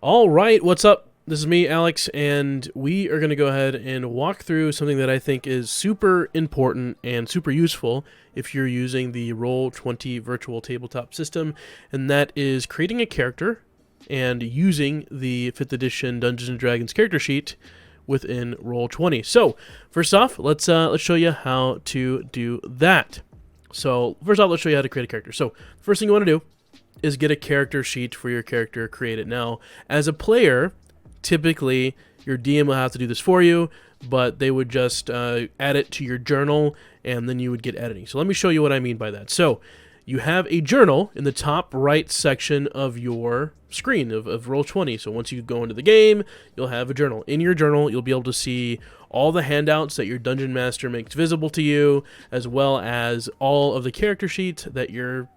All right, what's up? This is me, Alex, and we are going to go ahead and walk through something that I think is super important and super useful if you're using the Roll20 virtual tabletop system, and that is creating a character and using the 5th edition Dungeons & Dragons character sheet within Roll20. So, first off, let's show you how to do that. So, first off, let's show you how to create a character. So, first thing you want to do is get a character sheet for your character created. Now, as a player, typically your DM will have to do this for you, but they would just add it to your journal, and then you would get editing. So let me show you what I mean by that. So you have a journal in the top right section of your screen of Roll20. So once you go into the game, you'll have a journal. In your journal, you'll be able to see all the handouts that your Dungeon Master makes visible to you, as well as all of the character sheets that your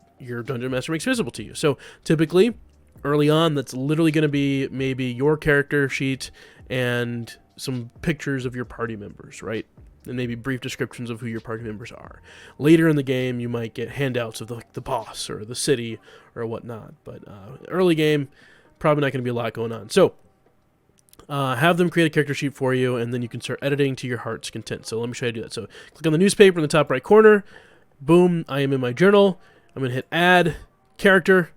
Dungeon Master makes visible to you. So typically, early on, that's literally going to be maybe your character sheet and some pictures of your party members, right? And maybe brief descriptions of who your party members are. Later in the game, you might get handouts of the boss or the city or whatnot. But early game, probably not going to be a lot going on. So have them create a character sheet for you, and then you can start editing to your heart's content. So let me show you how to do that. So click on the newspaper in the top right corner. Boom, I am in my journal. I'm going to hit add character,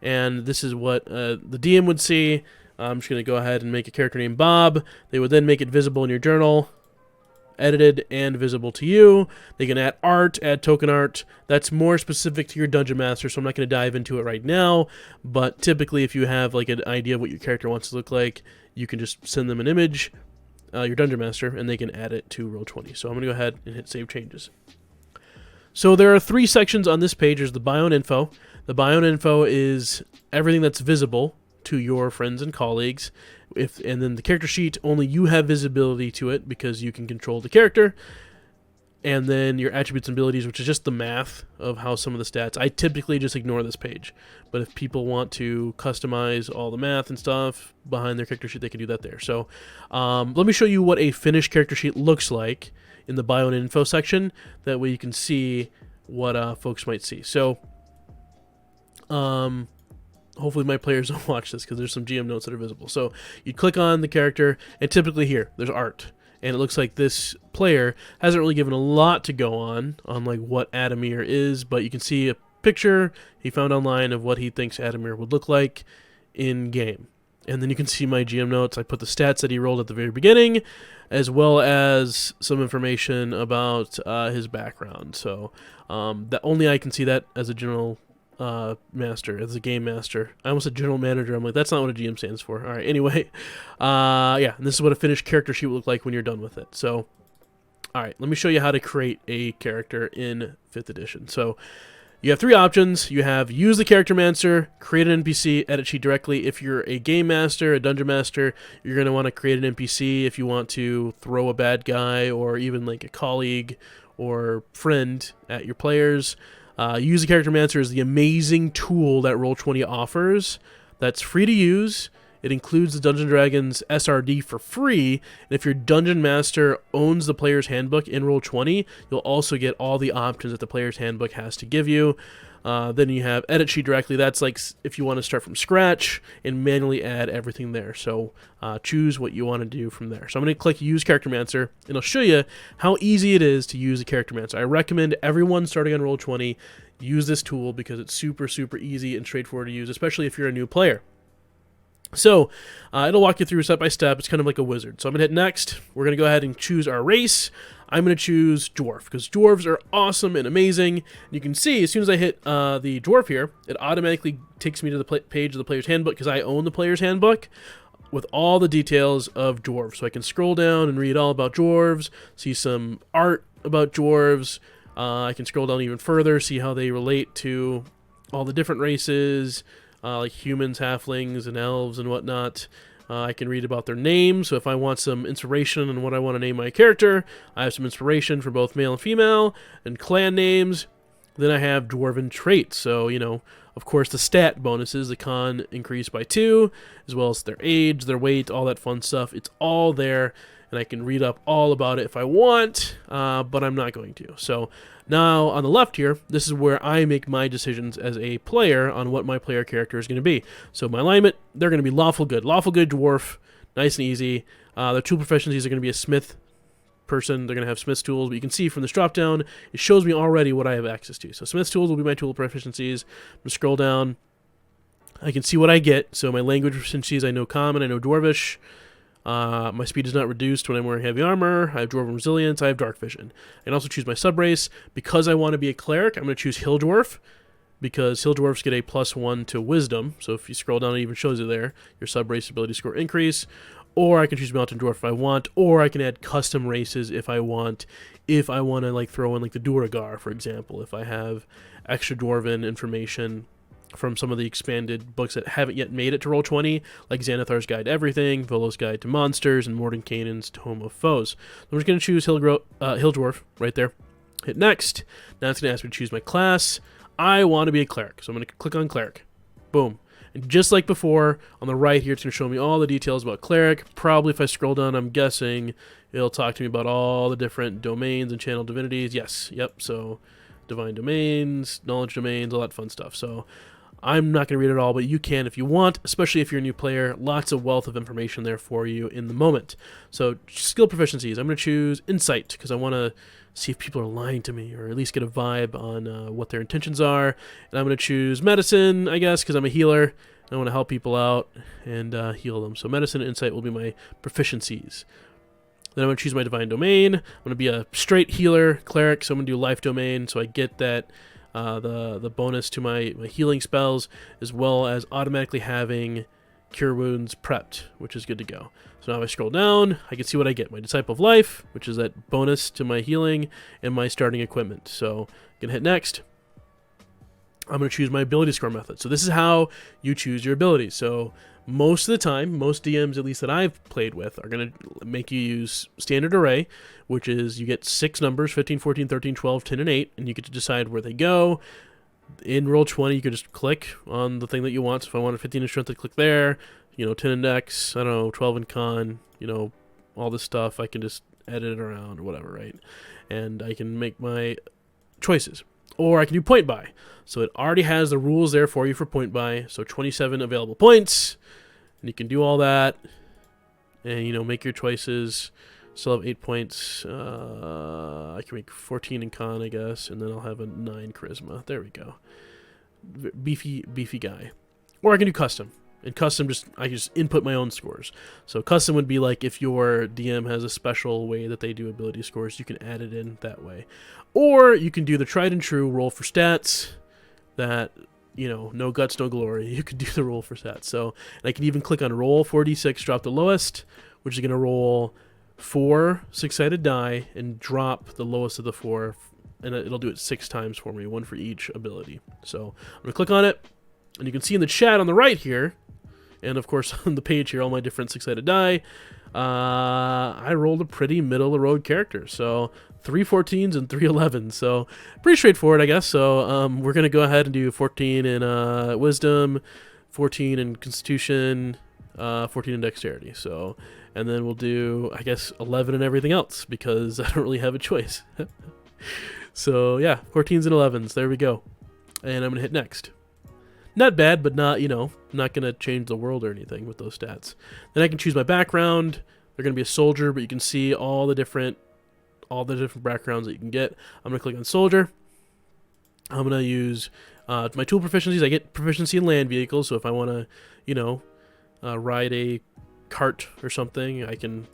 and this is what the DM would see. I'm just going to go ahead and make a character named Bob. They would then make it visible in your journal, edited and visible to you. They can add art, add token art. That's more specific to your Dungeon Master, so I'm not going to dive into it right now, but typically if you have like an idea of what your character wants to look like, you can just send them an image, your Dungeon Master, and they can add it to Roll20. So I'm going to go ahead and hit Save Changes. So there are 3 sections on this page. There's the bio and info. The bio and info is everything that's visible to your friends and colleagues. And then the character sheet, only you have visibility to it because you can control the character. And then your attributes and abilities, which is just the math of how some of the stats. I typically just ignore this page. But if people want to customize all the math and stuff behind their character sheet, they can do that there. So let me show you what a finished character sheet looks like in the bio and info section. That way you can see what folks might see. So hopefully my players don't watch this because there's some GM notes that are visible. So you click on the character, and typically here there's art, and it looks like this player hasn't really given a lot to go on like what Adamir is, but you can see a picture he found online of what he thinks Adamir would look like in game. And then you can see my GM notes. I put the stats that he rolled at the very beginning, as well as some information about his background. So that only I can see that as a general master, as a game master. I almost said general manager. I'm like, that's not what a GM stands for. All right, anyway. Yeah, and this is what a finished character sheet will look like when you're done with it. So, all right, let me show you how to create a character in 5th edition. So you have 3 options. You have use the Charactermancer, create an NPC, edit sheet directly. If you're a game master, a dungeon master, you're going to want to create an NPC if you want to throw a bad guy or even like a colleague or friend at your players. Use the Charactermancer is the amazing tool that Roll20 offers that's free to use. It includes the Dungeons & Dragons SRD for free, and if your Dungeon Master owns the Player's Handbook in Roll20, you'll also get all the options that the Player's Handbook has to give you. Then you have Edit Sheet directly. That's like if you want to start from scratch and manually add everything there. So choose what you want to do from there. So I'm going to click Use Charactermancer, and I'll show you how easy it is to use a Charactermancer. I recommend everyone starting on Roll20 use this tool because it's super, super easy and straightforward to use, especially if you're a new player. So it'll walk you through step by step. It's kind of like a wizard. So I'm going to hit next. We're going to go ahead and choose our race. I'm going to choose dwarf because dwarves are awesome and amazing. And you can see as soon as I hit the dwarf here, it automatically takes me to the page of the player's handbook because I own the player's handbook with all the details of dwarves. So I can scroll down and read all about dwarves, see some art about dwarves. I can scroll down even further, see how they relate to all the different races, like humans, halflings, and elves and whatnot. I can read about their names, so if I want some inspiration on what I want to name my character, I have some inspiration for both male and female, and clan names. Then I have dwarven traits, so, you know, of course the stat bonuses, the con increased by 2, as well as their age, their weight, all that fun stuff. It's all there, and I can read up all about it if I want, but I'm not going to. So now on the left here, this is where I make my decisions as a player on what my player character is going to be. So my alignment, they're going to be lawful good dwarf, nice and easy. Their tool proficiencies are going to be a smith person. They're going to have smith's tools, but you can see from this drop down, it shows me already what I have access to. So smith's tools will be my tool proficiencies. I'm going to scroll down. I can see what I get. So my language proficiencies, I know Common, I know Dwarvish. My speed is not reduced when I'm wearing heavy armor. I have Dwarven Resilience. I have Dark Vision. I can also choose my subrace. Because I want to be a cleric, I'm going to choose Hill Dwarf, because Hill Dwarfs get a +1 to Wisdom. So if you scroll down, it even shows you there. Your subrace ability score increase. Or I can choose Mountain Dwarf if I want. Or I can add custom races if I want. If I want to like throw in like the Duragar, for example. If I have extra Dwarven information from some of the expanded books that haven't yet made it to Roll20, like Xanathar's Guide to Everything, Volo's Guide to Monsters, and Mordenkainen's Tome of Foes. So I'm just going to choose Hill Dwarf right there. Hit Next. Now it's going to ask me to choose my class. I want to be a cleric, so I'm going to click on Cleric. Boom. And just like before, on the right here, it's going to show me all the details about Cleric. Probably if I scroll down, I'm guessing it'll talk to me about all the different domains and channel divinities. Yes, yep, so divine domains, knowledge domains, all that fun stuff. So I'm not going to read it all, but you can if you want, especially if you're a new player. Lots of wealth of information there for you in the moment. So skill proficiencies, I'm going to choose Insight because I want to see if people are lying to me or at least get a vibe on what their intentions are. And I'm going to choose Medicine, I guess, because I'm a healer. I want to help people out and heal them. So Medicine and Insight will be my proficiencies. Then I'm going to choose my Divine Domain. I'm going to be a straight healer, cleric, so I'm going to do Life Domain so I get that the bonus to my healing spells, as well as automatically having Cure Wounds prepped, which is good to go. So now if I scroll down, I can see what I get. My Disciple of Life, which is that bonus to my healing, and my starting equipment. So I can hit Next. I'm going to choose my ability score method. So this is how you choose your abilities. So most of the time, most DMs, at least that I've played with, are going to make you use standard array, which is you get 6 numbers, 15, 14, 13, 12, 10, and 8, and you get to decide where they go. In Roll20, you could just click on the thing that you want. So if I wanted 15 in strength, I'd click there. 10 in dex, I don't know, 12 in con, all this stuff. I can just edit it around or whatever, right? And I can make my choices. Or I can do point buy. So it already has the rules there for you for point buy. So 27 available points. And you can do all that. And, make your choices. Still have 8 points. I can make 14 in con, I guess. And then I'll have a 9 charisma. There we go. Beefy guy. Or I can do custom. And custom, I can just input my own scores. So custom would be like if your DM has a special way that they do ability scores, you can add it in that way. Or you can do the tried and true roll for stats that, no guts, no glory. You could do the roll for stats. So, and I can even click on roll 4d6, drop the lowest, which is going to roll 4 6-sided die and drop the lowest of the 4. And it'll do it 6 times for me, 1 for each ability. So I'm going to click on it. And you can see in the chat on the right here, and of course on the page here, all my different 6-sided die, I rolled a pretty middle-of-the-road character. So 3 14s and 3 11s. So pretty straightforward, I guess. So we're going to go ahead and do 14 in Wisdom, 14 in Constitution, 14 in Dexterity. So, and then we'll do, I guess, 11 in everything else because I don't really have a choice. So yeah, 14s and 11s. There we go. And I'm going to hit Next. Not bad, but not, not going to change the world or anything with those stats. Then I can choose my background. They're going to be a soldier, but you can see all the different backgrounds that you can get. I'm going to click on soldier. I'm going to use my tool proficiencies. I get proficiency in land vehicles, so if I want to, ride a cart or something, I can,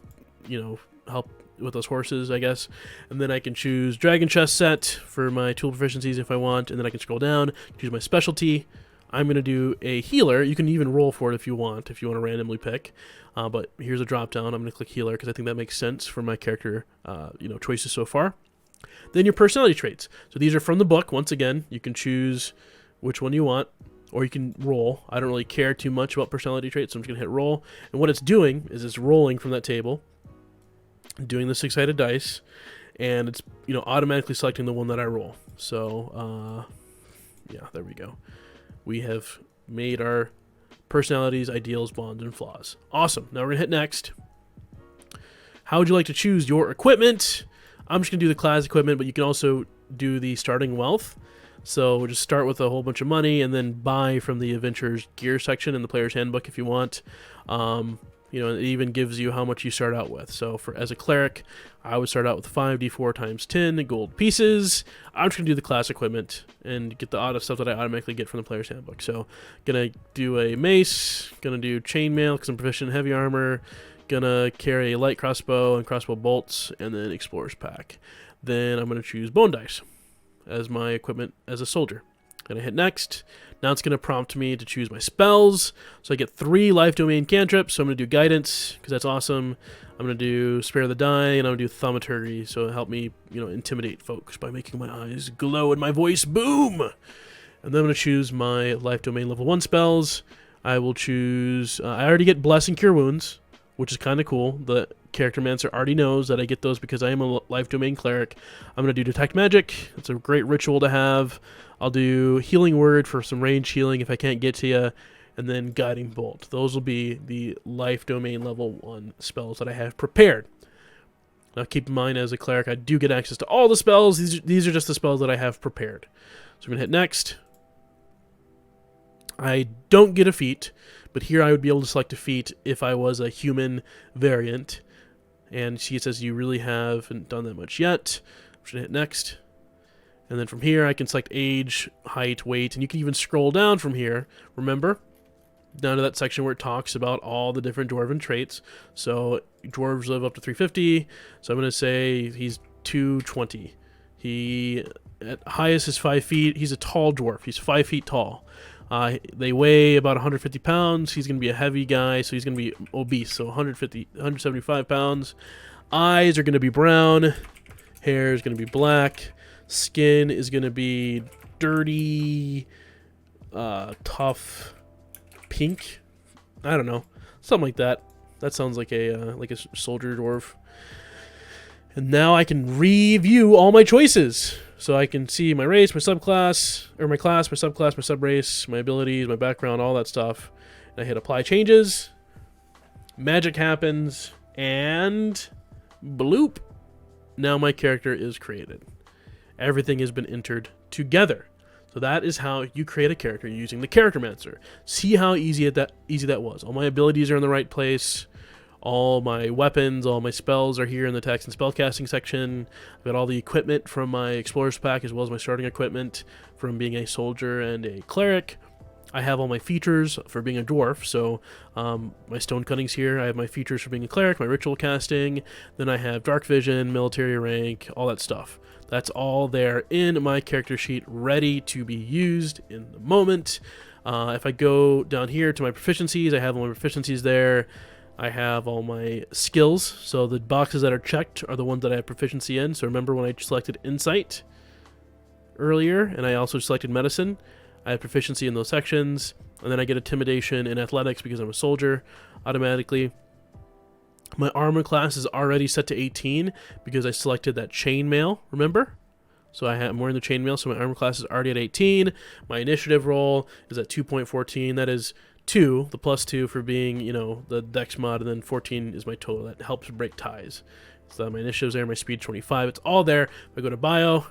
help with those horses, I guess. And then I can choose dragon chest set for my tool proficiencies if I want, and then I can scroll down, choose my specialty. I'm going to do a healer. You can even roll for it if you want to randomly pick. But here's a drop down. I'm going to click healer because I think that makes sense for my character choices so far. Then your personality traits. So these are from the book. Once again, you can choose which one you want, or you can roll. I don't really care too much about personality traits, so I'm just going to hit roll. And what it's doing is it's rolling from that table, doing the 6-sided dice, and it's automatically selecting the one that I roll. So yeah, there we go. We have made our personalities, ideals, bonds, and flaws. Awesome. Now we're going to hit Next. How would you like to choose your equipment? I'm just going to do the class equipment, but you can also do the starting wealth. So we'll just start with a whole bunch of money and then buy from the adventurer's gear section in the player's handbook if you want. You know, it even gives you how much you start out with. So as a cleric, I would start out with 5d4 times 10 gold pieces. I'm just going to do the class equipment and get the auto stuff that I automatically get from the player's handbook. So going to do a mace, going to do chainmail because I'm proficient in heavy armor, going to carry a light crossbow and crossbow bolts, and then explorer's pack. Then I'm going to choose bone dice as my equipment as a soldier. Gonna hit next. Now it's gonna prompt me to choose my spells. So I get 3 life domain cantrips. So I'm gonna do guidance because that's awesome. I'm gonna do spare the die, and I'm gonna do thaumaturgy. So it'll help me, you know, intimidate folks by making my eyes glow and my voice boom. And then I'm gonna choose my life domain level 1 spells. I will choose. I already get bless and cure wounds, which is kind of cool. The Charactermancer already knows that I get those because I am a life domain cleric. I'm going to do detect magic. It's a great ritual to have. I'll do healing word for some range healing if I can't get to you, and then guiding bolt. Those will be the life domain level 1 spells that I have prepared. Now keep in mind, as a cleric, I do get access to all the spells. These are just the spells that I have prepared. So I'm going to hit next. I don't get a feat, but here I would be able to select a feat if I was a human variant. And she says you really haven't done that much yet. I'm just going to hit next. And then from here I can select age, height, weight, and you can even scroll down from here, remember? Down to that section where it talks about all the different dwarven traits. So dwarves live up to 350, so I'm going to say he's 220. He at highest is 5 feet. He's a tall dwarf. He's 5 feet tall. They weigh about 150 pounds. He's going to be a heavy guy, so he's going to be obese. So 175 pounds. Eyes are going to be brown. Hair is going to be black. Skin is going to be dirty, tough, pink. I don't know, something like that. That sounds like a soldier dwarf. And now I can review all my choices. So I can see my race, my subclass, or my class, my subclass, my subrace, my abilities, my background, all that stuff. And I hit apply changes. Magic happens, and bloop. Now my character is created. Everything has been entered together. So that is how you create a character using the Charactermancer. See how easy that was. All my abilities are in the right place. All my weapons, all my spells are here in the text and spellcasting section. I've got all the equipment from my explorer's pack as well as my starting equipment from being a soldier and a cleric. I have all my features for being a dwarf, so my stone cutting's here. I have my features for being a cleric, my ritual casting, then I have dark vision, military rank, all that stuff. That's all there in my character sheet, ready to be used in the moment. If I go down here to my proficiencies, I have all my proficiencies there. I have all my skills, so the boxes that are checked are the ones that I have proficiency in. So remember when I selected Insight earlier, and I also selected Medicine, I have proficiency in those sections, and then I get Intimidation and Athletics because I'm a soldier automatically. My armor class is already set to 18 because I selected that chainmail, remember? So I'm wearing the chainmail, so my armor class is already at 18. My initiative roll is at 2.14. That is 2, the plus 2 for being, you know, the dex mod, and then 14 is my total. That helps break ties. So my initiative's there, my speed 25. It's all there. If I go to bio,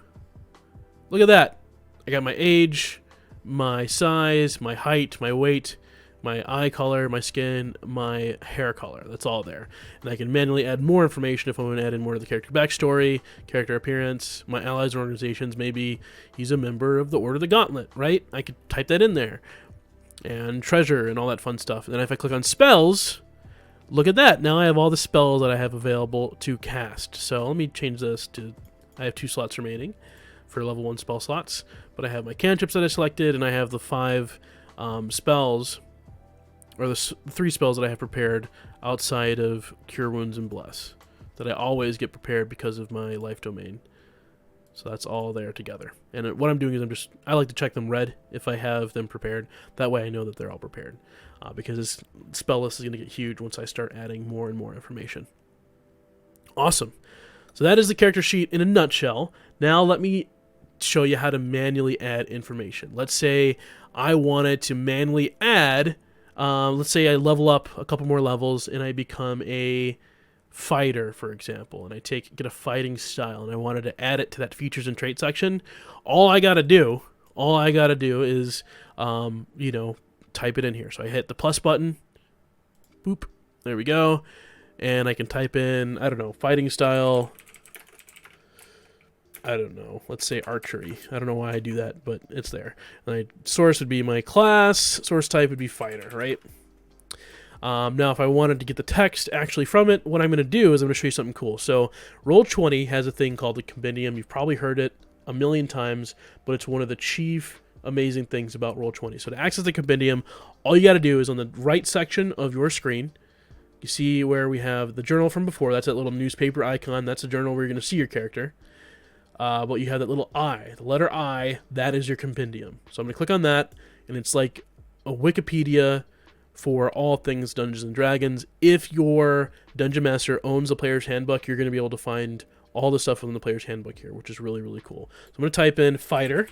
look at that. I got my age, my size, my height, my weight, my eye color, my skin, my hair color. That's all there. And I can manually add more information if I want to add in more of the character backstory, character appearance, my allies or organizations. Maybe he's a member of the Order of the Gauntlet, right? I could type that in there. And treasure and all that fun stuff. And then if I click on spells, look at that. Now I have all the spells that I have available to cast. So let me change this to, I have 2 slots remaining for level 1 spell slots. But I have my cantrips that I selected, and I have the 5 spells, or the 3 spells that I have prepared outside of Cure Wounds and Bless, that I always get prepared because of my life domain. So that's all there together. And what I'm doing is I like to check them red if I have them prepared. That way I know that they're all prepared. Because this spell list is going to get huge once I start adding more and more information. Awesome. So that is the character sheet in a nutshell. Now let me show you how to manually add information. Let's say I wanted to manually add, let's say I level up a couple more levels and I become a fighter, for example, and I get a fighting style, and I wanted to add it to that features and trait section, all I gotta do is, you know, type it in here. So I hit the plus button, boop, there we go, and I can type in, I don't know, fighting style, I don't know, let's say archery. I don't know why I do that, but it's there. My source would be my class, source type would be fighter, right? Now, if I wanted to get the text actually from it, what I'm going to do is I'm going to show you something cool. So Roll20 has a thing called the Compendium. You've probably heard it a million times, but it's one of the chief amazing things about Roll20. So to access the Compendium, all you got to do is on the right section of your screen, you see where we have the journal from before. That's that little newspaper icon. That's a journal where you're going to see your character. But you have that little I, the letter I, that is your Compendium. So I'm going to click on that, and it's like a Wikipedia for all things Dungeons and Dragons. If your Dungeon Master owns the player's handbook, you're going to be able to find all the stuff from the player's handbook here, which is really, really cool. So I'm going to type in fighter.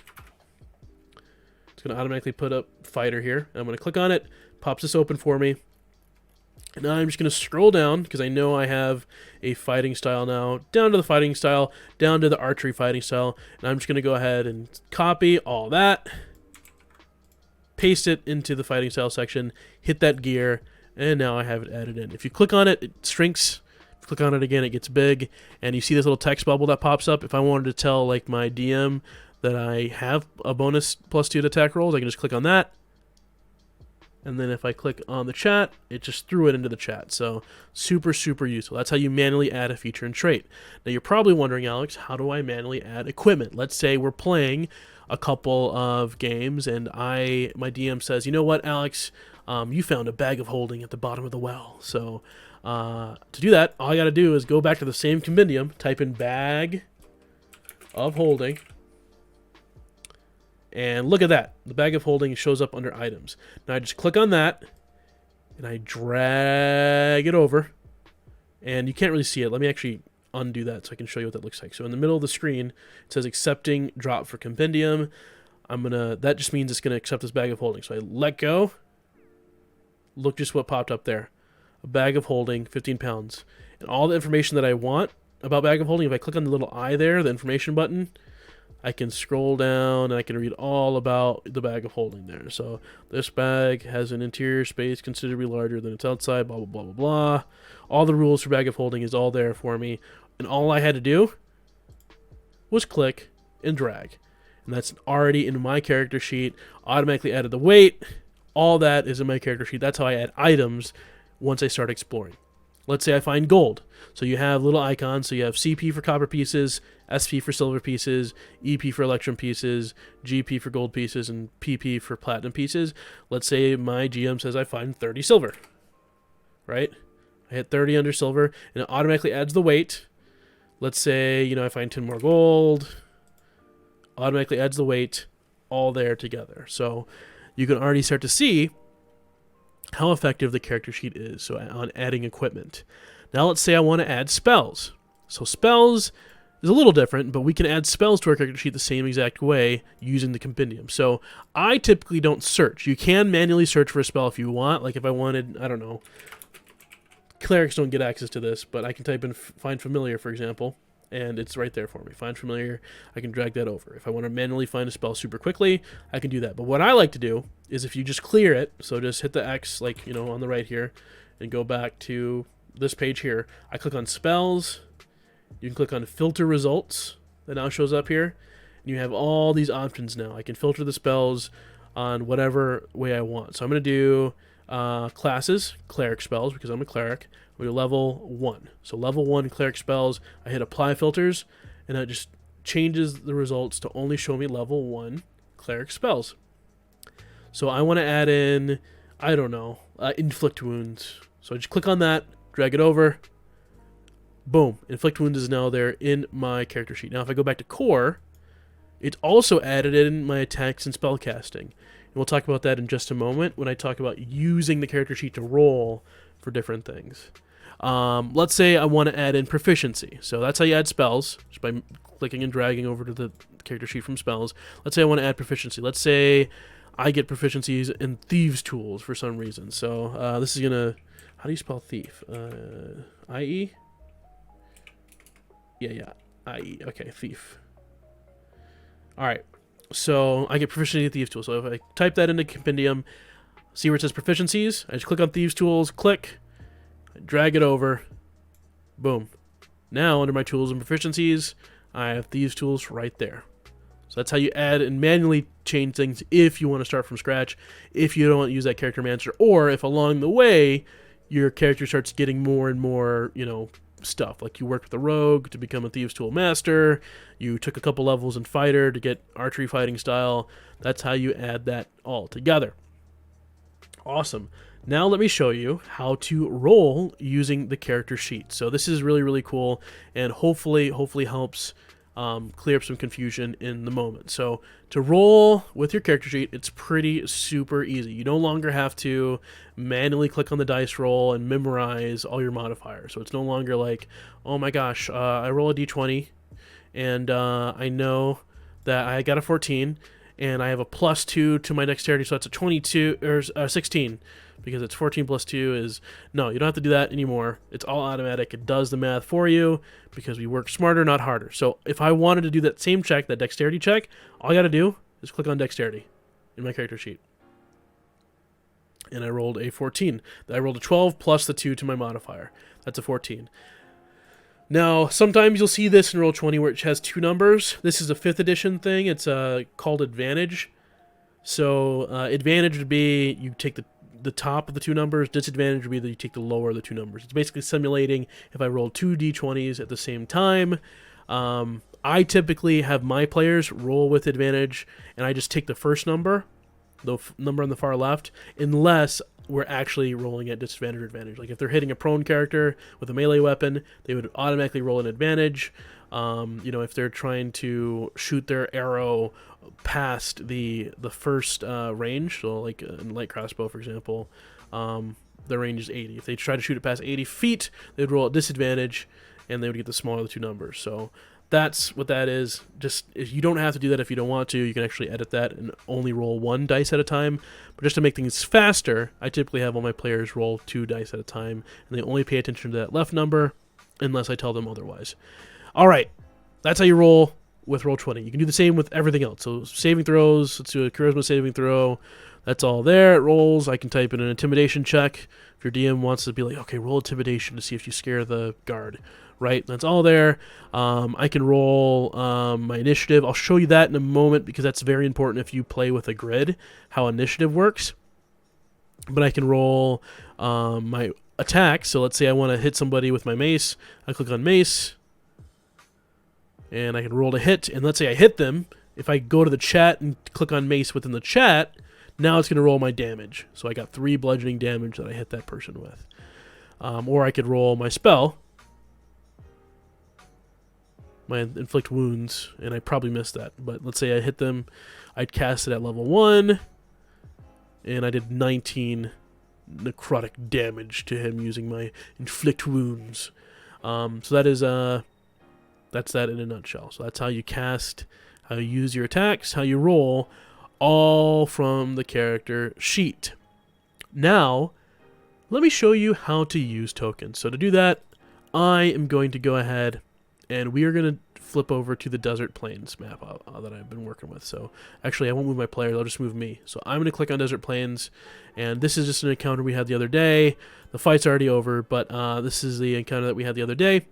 It's going to automatically put up fighter here. I'm going to click on it, pops this open for me. And now I'm just going to scroll down, because I know I have a fighting style now, down to the fighting style, down to the archery fighting style, and I'm just going to go ahead and copy all that, paste it into the fighting style section, hit that gear, and now I have it added in. If you click on it, it shrinks. If you click on it again, it gets big, and you see this little text bubble that pops up. If I wanted to tell like my DM that I have a bonus +2 to attack rolls, I can just click on that, and then if I click on the chat, it just threw it into the chat. So super, super useful. That's how you manually add a feature and trait. Now you're probably wondering, Alex, how do I manually add equipment? Let's say we're playing a couple of games, and my DM says, you know what, Alex, you found a bag of holding at the bottom of the well. So to do that, all I got to do is go back to the same compendium, type in bag of holding, and look at that. The bag of holding shows up under items. Now I just click on that, and I drag it over, and you can't really see it. Let me actually undo that so I can show you what that looks like. So in the middle of the screen, it says accepting drop for compendium. That just means it's gonna accept this bag of holding. So I let go. Look just what popped up there. A bag of holding, 15 pounds. And all the information that I want about bag of holding, if I click on the little I there, the information button, I can scroll down and I can read all about the bag of holding there. So this bag has an interior space considerably larger than its outside, blah, blah, blah, blah, blah. All the rules for bag of holding is all there for me. And all I had to do was click and drag. And that's already in my character sheet. Automatically added the weight. All that is in my character sheet. That's how I add items once I start exploring. Let's say I find gold. So you have little icons. So you have CP for copper pieces, SP for silver pieces, EP for electrum pieces, GP for gold pieces, and PP for platinum pieces. Let's say my GM says I find 30 silver. Right? I hit 30 under silver, and it automatically adds the weight. Let's say, you know, I find 10 more gold. Automatically adds the weight, all there together. So you can already start to see how effective the character sheet is, so on adding equipment. Now let's say I want to add spells. So spells is a little different, but we can add spells to our character sheet the same exact way using the compendium. So I typically don't search. You can manually search for a spell if you want. Like if I wanted, I don't know, clerics don't get access to this, but I can type in find familiar, for example, and it's right there for me. Find familiar, I can drag that over. If I want to manually find a spell super quickly, I can do that. But what I like to do is if you just clear it, so just hit the X, like, you know, on the right here, and go back to this page here, I click on spells, you can click on filter results, that now shows up here, and you have all these options now. I can filter the spells on whatever way I want. So I'm going to do classes, cleric spells, because I'm a cleric. We do level 1. So level 1 cleric spells, I hit apply filters, and it just changes the results to only show me level 1 cleric spells. So I want to add in, I don't know, inflict wounds. So I just click on that, drag it over, boom, inflict wounds is now there in my character sheet. Now if I go back to core, it's also added in my attacks and spell casting. And we'll talk about that in just a moment when I talk about using the character sheet to roll for different things. Let's say I want to add in proficiency. So that's how you add spells, just by clicking and dragging over to the character sheet from spells. Let's say I want to add proficiency. Let's say I get proficiencies in thieves tools for some reason. So this is going to, how do you spell thief? I-E? Yeah. IE. Okay, thief. All right. So I get proficiency in Thieves Tool. So if I type that into Compendium, see where it says proficiencies, I just click on Thieves Tools, click, drag it over, boom. Now under my tools and proficiencies, I have Thieves Tools right there. So that's how you add and manually change things if you want to start from scratch, if you don't want to use that Charactermancer, or if along the way your character starts getting more and more, stuff. Like you worked with a rogue to become a Thieves Tool Master, you took a couple levels in Fighter to get archery fighting style. That's how you add that all together. Awesome. Now let me show you how to roll using the character sheet. So this is really, really cool, and hopefully helps clear up some confusion in the moment. So to roll with your character sheet, it's pretty super easy. You no longer have to manually click on the dice roll and memorize all your modifiers. So it's no longer like, oh my gosh, I roll a d20 and I know that I got a 14 and I have a +2 to my dexterity, so that's a 22 or 16. Because it's 14 plus 2 is... No, you don't have to do that anymore. It's all automatic. It does the math for you because we work smarter, not harder. So if I wanted to do that same check, that dexterity check, all I got to do is click on dexterity in my character sheet. And I rolled a 14. I rolled a 12 plus the 2 to my modifier. That's a 14. Now, sometimes you'll see this in Roll20 where it has two numbers. This is a 5th edition thing. It's called advantage. So advantage would be you take the top of the two numbers. Disadvantage would be that you take the lower of the two numbers. It's basically simulating if I roll two d20s at the same time. I typically have my players roll with advantage, and I just take the first number, the number on the far left, unless we're actually rolling at disadvantage or advantage. Like if they're hitting a prone character with a melee weapon, they would automatically roll an advantage. If they're trying to shoot their arrow past the first range, so like in light crossbow, for example, the range is 80. If they try to shoot it past 80 feet, they'd roll at disadvantage, and they would get the smaller of the two numbers. So that's what that is. Just you don't have to do that if you don't want to. You can actually edit that and only roll one dice at a time. But just to make things faster, I typically have all my players roll 2 dice at a time, and they only pay attention to that left number unless I tell them otherwise. All right, that's how you roll with Roll20. You can do the same with everything else. So saving throws, let's do a charisma saving throw. That's all there. It rolls. I can type in an intimidation check. If your DM wants to be like, okay, roll intimidation to see if you scare the guard, right? That's all there. I can roll my initiative. I'll show you that in a moment because that's very important if you play with a grid, how initiative works. But I can roll my attack. So let's say I want to hit somebody with my mace. I click on mace. And I can roll to hit, and let's say I hit them. If I go to the chat and click on mace within the chat, now it's going to roll my damage. So I got 3 bludgeoning damage that I hit that person with. Or I could roll my spell, my inflict wounds, and I probably missed that. But let's say I hit them, I'd cast it at level 1, and I did 19 necrotic damage to him using my inflict wounds. So that is... That's that in a nutshell. So that's how you cast, how you use your attacks, how you roll, all from the character sheet. Now, let me show you how to use tokens. So to do that, I am going to go ahead and we are going to flip over to the Desert Plains map that I've been working with. So actually, I won't move my players, I'll just move me. So I'm going to click on Desert Plains, and this is just an encounter we had the other day. The fight's already over, but this is the encounter that we had the other day,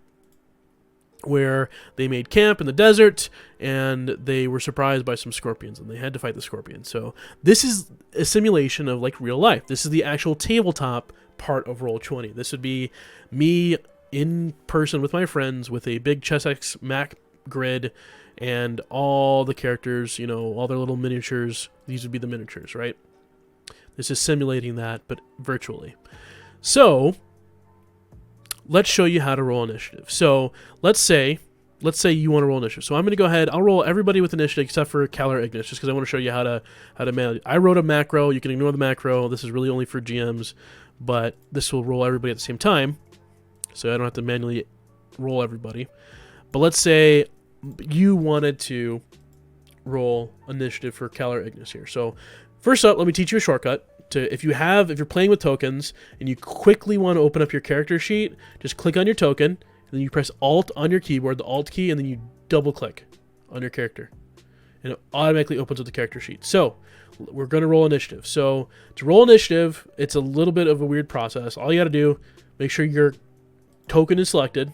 where they made camp in the desert and they were surprised by some scorpions and they had to fight the scorpions. So this is a simulation of like real life. This is the actual tabletop part of Roll20. This would be me in person with my friends with a big ChessX Mac grid and all the characters, all their little miniatures. These would be the miniatures, right? This is simulating that, but virtually. So let's show you how to roll initiative. So let's say you want to roll initiative. So I'm going to go ahead. I'll roll everybody with initiative except for Calar Ignis, just because I want to show you how to manage. I wrote a macro. You can ignore the macro. This is really only for GMs, but this will roll everybody at the same time, so I don't have to manually roll everybody. But let's say you wanted to roll initiative for Calar Ignis here. So first up, let me teach you a shortcut. If you're playing with tokens and you quickly want to open up your character sheet, just click on your token, and then you press Alt on your keyboard, the Alt key, and then you double click on your character. And it automatically opens up the character sheet. So we're going to roll initiative. So to roll initiative, it's a little bit of a weird process. All you got to do, make sure your token is selected,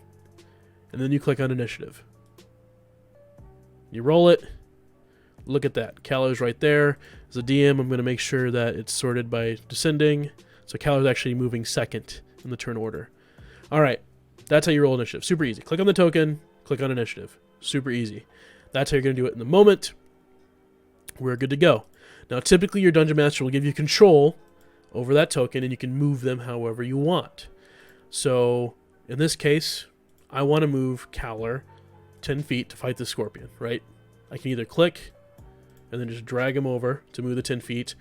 and then you click on initiative. You roll it. Look at that. Calor's right there. As a DM, I'm going to make sure that it's sorted by descending. So Calor's actually moving second in the turn order. All right. That's how you roll initiative. Super easy. Click on the token. Click on initiative. Super easy. That's how you're going to do it in the moment. We're good to go. Now, typically, your Dungeon Master will give you control over that token, and you can move them however you want. So, in this case, I want to move Calor 10 feet to fight the Scorpion, right? I can either click and then just drag him over to move the 10 feet,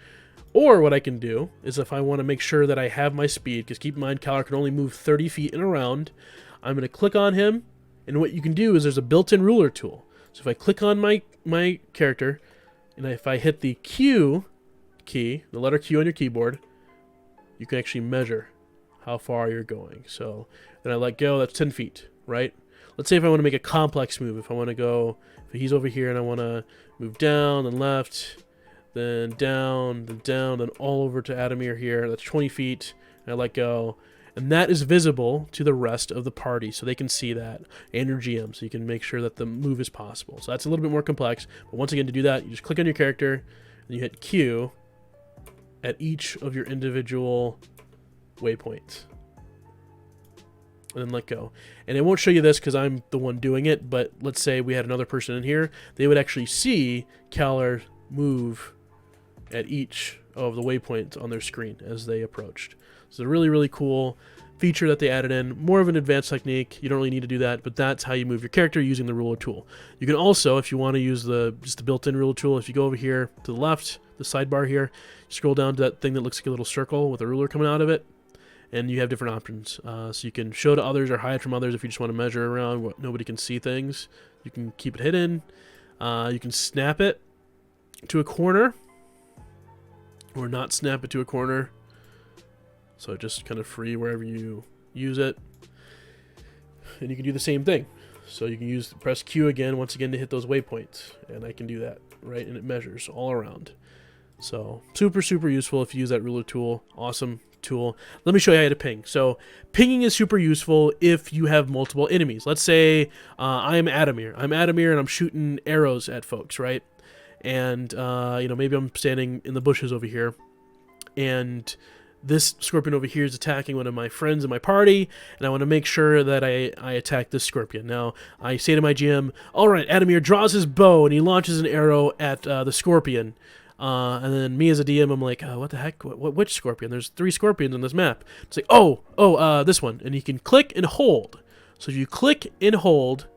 or what I can do is if I want to make sure that I have my speed, because keep in mind, Calor can only move 30 feet in a round, I'm going to click on him, and what you can do is there's a built-in ruler tool. So if I click on my character, and if I hit the Q key, the letter Q on your keyboard, you can actually measure how far you're going. So then I let go, that's 10 feet, right? Let's say if I want to make a complex move, if I want to go, if he's over here and I want to move down, then left, then down, then all over to Adamir here, that's 20 feet, and I let go. And that is visible to the rest of the party, so they can see that, and your GM, so you can make sure that the move is possible. So that's a little bit more complex, but once again, to do that, you just click on your character, and you hit Q at each of your individual waypoints. And then let go. And it won't show you this because I'm the one doing it, but let's say we had another person in here, they would actually see Calor move at each of the waypoints on their screen as they approached. So a really, really cool feature that they added in. More of an advanced technique. You don't really need to do that, but that's how you move your character using the ruler tool. You can also, if you want to use just the built-in ruler tool, if you go over here to the left, the sidebar here, scroll down to that thing that looks like a little circle with a ruler coming out of it, and you have different options. So you can show to others or hide from others if you just want to measure around what nobody can see things. You can keep it hidden. You can snap it to a corner or not snap it to a corner. So just kind of free wherever you use it. And you can do the same thing. So you can press Q again, once again, to hit those waypoints. And I can do that, right? And it measures all around. So super, super useful if you use that ruler tool. Awesome tool. Let me show you how to ping. So pinging is super useful if you have multiple enemies. Let's say I'm Adamir. I'm Adamir and I'm shooting arrows at folks, right? And, maybe I'm standing in the bushes over here. And this Scorpion over here is attacking one of my friends in my party, and I want to make sure that I attack this Scorpion. Now, I say to my GM, all right, Adamir draws his bow, and he launches an arrow at the Scorpion. And then me as a DM, I'm like, what the heck? Which Scorpion? There's 3 Scorpions on this map. It's like, this one. And you can click and hold. So if you click and hold,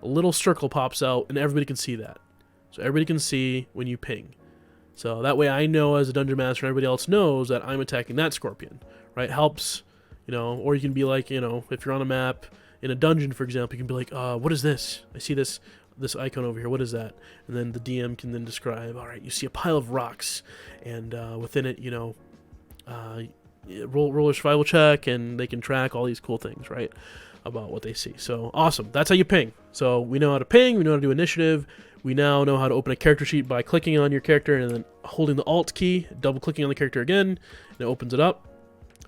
a little circle pops out, and everybody can see that. So everybody can see when you ping. So that way I know as a Dungeon Master and everybody else knows that I'm attacking that Scorpion, right? Helps, or you can be like, if you're on a map in a dungeon, for example, you can be like, what is this? I see this icon over here. What is that? And then the DM can then describe, all right, you see a pile of rocks, and within it, roll a survival check, and they can track all these cool things, right, about what they see. So awesome. That's how you ping. So we know how to ping. We know how to do initiative. We now know how to open a character sheet by clicking on your character and then holding the Alt key, double-clicking on the character again, and it opens it up.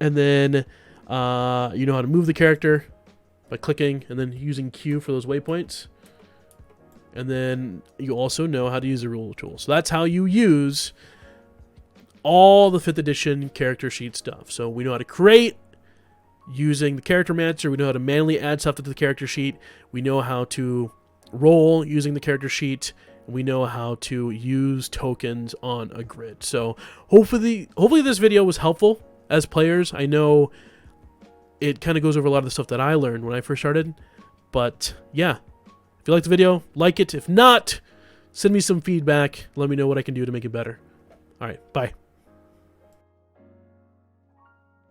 And then you know how to move the character by clicking and then using Q for those waypoints. And then you also know how to use the ruler tool. So that's how you use all the 5th edition character sheet stuff. So we know how to create using the Charactermancer. We know how to manually add stuff to the character sheet. We know how to roll using the character sheet. We know how to use tokens on a grid. So hopefully this video was helpful as players. I know it kind of goes over a lot of the stuff that I learned when I first started. But yeah, if you liked the video, like it. If not, send me some feedback. Let me know what I can do to make it better. All right, bye.